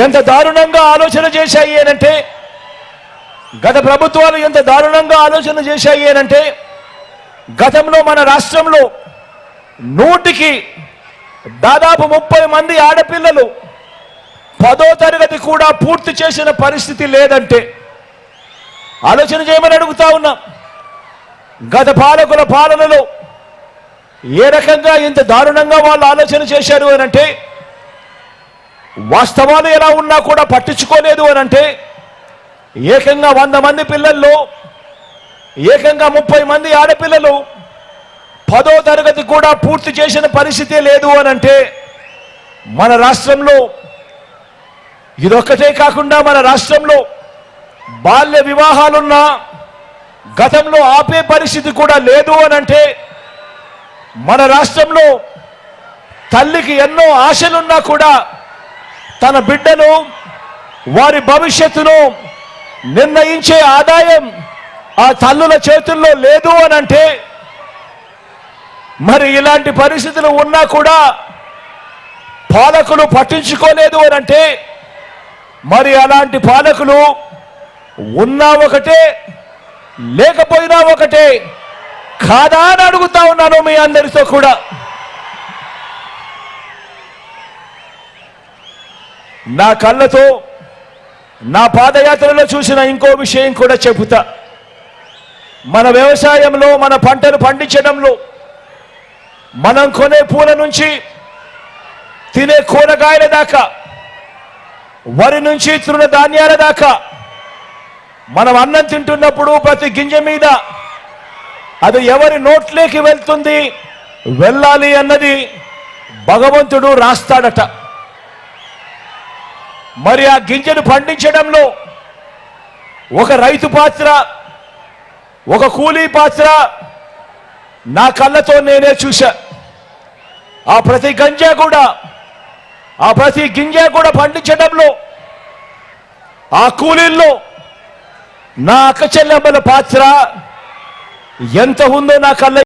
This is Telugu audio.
ఎంత దారుణంగా ఆలోచన చేశాయి అంటే, గత ప్రభుత్వాలు ఎంత దారుణంగా ఆలోచన చేశాయి అంటే, గతంలో మన రాష్ట్రంలో 100కి దాదాపు 30 మంది ఆడపిల్లలు 10వ తరగతి కూడా పూర్తి చేసిన పరిస్థితి లేదంటే ఆలోచన చేయమని అడుగుతా ఉన్నా. గత పాలకుల పాలనలో ఏ రకంగా ఇంత దారుణంగా వాళ్ళు ఆలోచన చేశారు అనంటే, వాస్తవాలు ఎలా ఉన్నా కూడా పట్టించుకోలేదు అనంటే, ఏకంగా 100 మంది పిల్లల్లో ఏకంగా 30 మంది ఆడపిల్లలు 10వ తరగతి కూడా పూర్తి చేసిన పరిస్థితి లేదు అనంటే, మన రాష్ట్రంలో ఇదొక్కటే కాకుండా మన రాష్ట్రంలో బాల్య వివాహాలున్నా గతంలో ఆపే పరిస్థితి కూడా లేదు అనంటే, మన రాష్ట్రంలో తల్లికి ఎన్నో ఆశలున్నా కూడా తన బిడ్డను వారి భవిష్యత్తును నిర్ణయించే ఆదాయం ఆ తల్లుల చేతుల్లో లేదు అనంటే, మరి ఇలాంటి పరిస్థితులు ఉన్నా కూడా పాలకులు పట్టించుకోలేదు అనంటే, మరి అలాంటి పాలకులు ఉన్నా ఒకటే లేకపోయినా ఒకటే కాదా అని అడుగుతా ఉన్నాను మీ అందరితో కూడా. నా కళ్ళతో నా పాదయాత్రలో చూసిన ఇంకో విషయం కూడా చెబుతా. మన వ్యవసాయంలో, మన పంటలు పండించడంలో, మనం కొనే పూల నుంచి తినే కూరగాయల దాకా, వరి నుంచి తృణధాన్యాల దాకా, మనం అన్నం తింటున్నప్పుడు ప్రతి గింజ మీద అది ఎవరి నోట్లోకి వెళ్తుంది, వెళ్ళాలి అన్నది భగవంతుడు రాస్తాడట. మరి ఆ గింజను పండించడంలో ఒక రైతు పాత్ర, ఒక కూలీ పాత్ర నా కళ్ళతో నేనే చూశా. ఆ ప్రతి గింజ కూడా పండించడంలో ఆ కూలీల్లో నా అక్క చెల్లెమ్మల పాత్ర ఎంత ఉందో నా కళ్ళ